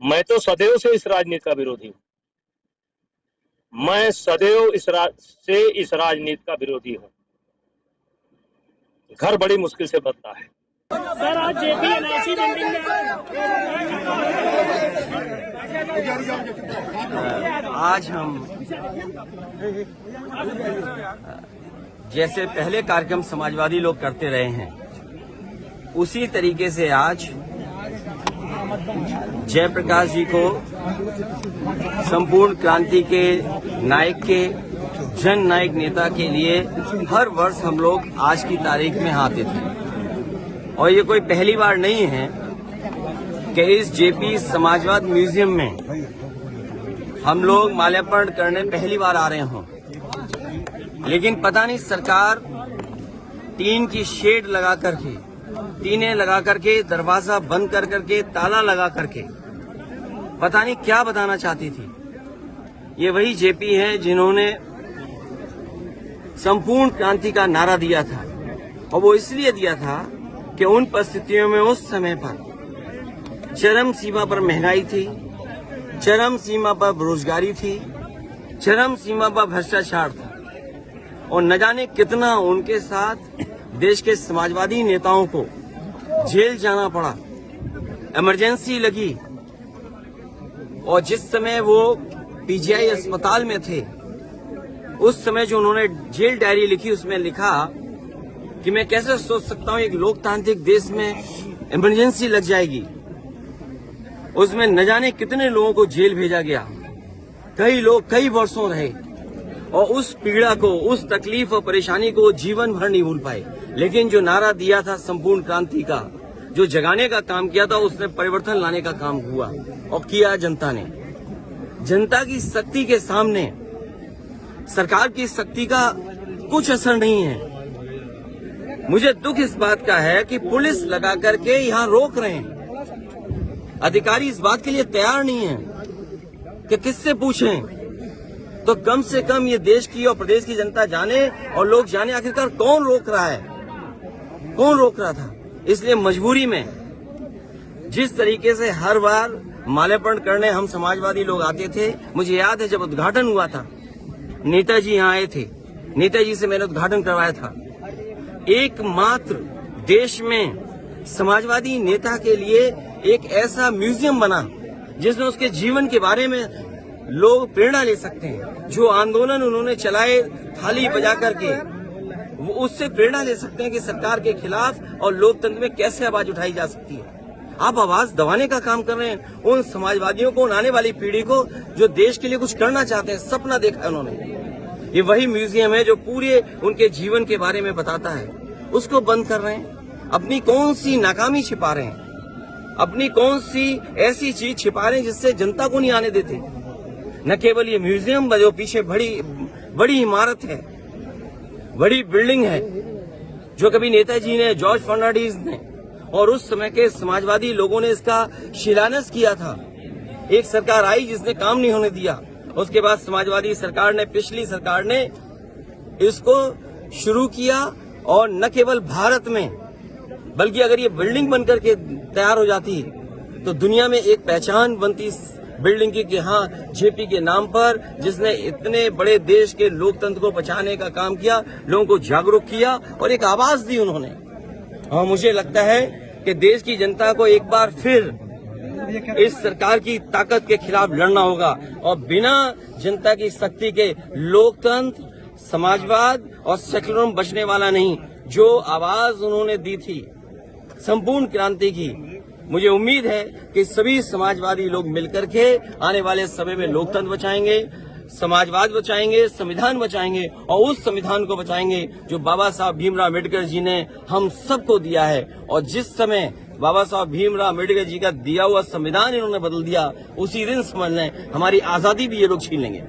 मैं तो सदैव से इस राजनीति का विरोधी हूँ। मैं सदैव इस राजनीति का विरोधी हूँ। घर बड़ी मुश्किल से बनता है। सर, आज जेपी एनआईसी बिल्डिंग में आज हम जैसे पहले कार्यक्रम समाजवादी लोग करते रहे हैं, उसी तरीके से आज जयप्रकाश जी को संपूर्ण क्रांति के नायक के जन नायक नेता के लिए हर वर्ष हम लोग आज की तारीख में आते थे। और ये कोई पहली बार नहीं है कि इस जेपी समाजवाद म्यूजियम में हम लोग माल्यार्पण करने पहली बार आ रहे हों। लेकिन पता नहीं सरकार टीन की शेड लगा करके, टीनें लगा करके, दरवाजा बंद कर करके, ताला लगा करके पता नहीं क्या बताना चाहती थी। ये वही जेपी हैं जिन्होंने संपूर्ण क्रांति का नारा दिया था, और वो इसलिए दिया था कि उन परिस्थितियों में उस समय पर चरम सीमा पर महंगाई थी, चरम सीमा पर बेरोजगारी थी, चरम सीमा पर भ्रष्टाचार था, और न जाने कितना उनके साथ देश के समाजवादी नेताओं को जेल जाना पड़ा, इमरजेंसी लगी। और जिस समय वो पीजीआई अस्पताल में थे, उस समय जो उन्होंने जेल डायरी लिखी, उसमें लिखा कि मैं कैसे सोच सकता हूं एक लोकतांत्रिक देश में इमरजेंसी लग जाएगी। उसमें न जाने कितने लोगों को जेल भेजा गया, कई लोग कई वर्षों रहे, और उस पीड़ा को, उस तकलीफ और परेशानी को जीवन भर नहीं भूल पाए। लेकिन जो नारा दिया था संपूर्ण क्रांति का, जो जगाने का काम किया था, उसने परिवर्तन लाने का काम हुआ, और किया जनता ने। जनता की शक्ति के सामने सरकार की शक्ति का कुछ असर नहीं है। मुझे दुख इस बात का है कि पुलिस लगा करके यहाँ रोक रहे हैं, अधिकारी इस बात के लिए तैयार नहीं है कि किससे पूछें। तो कम से कम ये देश की और प्रदेश की जनता जाने और लोग जाने आखिरकार कौन रोक रहा है, कौन रोक रहा था। इसलिए मजबूरी में जिस तरीके से हर बार माल्यार्पण करने हम समाजवादी लोग आते थे, मुझे याद है जब उद्घाटन हुआ था, नेताजी यहाँ आए थे, नेताजी से मैंने उद्घाटन करवाया था। एकमात्र देश में समाजवादी नेता के लिए एक ऐसा म्यूजियम बना जिसमें उसके जीवन के बारे में लोग प्रेरणा ले सकते हैं। जो आंदोलन उन्होंने चलाए थाली बजा करके, वो उससे प्रेरणा ले सकते हैं कि सरकार के खिलाफ और लोकतंत्र में कैसे आवाज उठाई जा सकती है। आप आवाज दबाने का काम कर रहे हैं उन समाजवादियों को, उन आने वाली पीढ़ी को जो देश के लिए कुछ करना चाहते हैं, सपना देखा है उन्होंने। ये वही म्यूजियम है जो पूरे उनके जीवन के बारे में बताता है, उसको बंद कर रहे हैं। अपनी कौन सी नाकामी छिपा रहे हैं, अपनी कौन सी ऐसी चीज छिपा रहे हैं जिससे जनता को नहीं आने देते। न केवल ये म्यूजियम, जो पीछे बड़ी इमारत है, बड़ी बिल्डिंग है, जो कभी नेताजी ने, जॉर्ज फर्नांडिस ने और उस समय के समाजवादी लोगों ने इसका शिलान्यास किया था। एक सरकार आई जिसने काम नहीं होने दिया, उसके बाद समाजवादी सरकार ने, पिछली सरकार ने इसको शुरू किया। और न केवल भारत में, बल्कि अगर ये बिल्डिंग बनकर के तैयार हो जाती तो दुनिया में एक पहचान बनती इस बिल्डिंग की कि हाँ, जेपी के नाम पर, जिसने इतने बड़े देश के लोकतंत्र को बचाने का काम किया, लोगों को जागरूक किया और एक आवाज दी उन्होंने। और मुझे लगता है कि देश की जनता को एक बार फिर इस सरकार की ताकत के खिलाफ लड़ना होगा, और बिना जनता की शक्ति के लोकतंत्र, समाजवाद और सेक्युलरिज्म बचने वाला नहीं। जो आवाज उन्होंने दी थी संपूर्ण क्रांति की, मुझे उम्मीद है कि सभी समाजवादी लोग मिलकर के आने वाले समय में लोकतंत्र बचाएंगे, समाजवाद बचाएंगे, संविधान बचाएंगे, और उस संविधान को बचाएंगे जो बाबा साहब भीमराव अम्बेडकर जी ने हम सबको दिया है। और जिस समय बाबा साहब भीमराव अम्बेडकर जी का दिया हुआ संविधान इन्होंने बदल दिया, उसी दिन समझ लें हमारी आजादी भी ये लोग छीन लेंगे।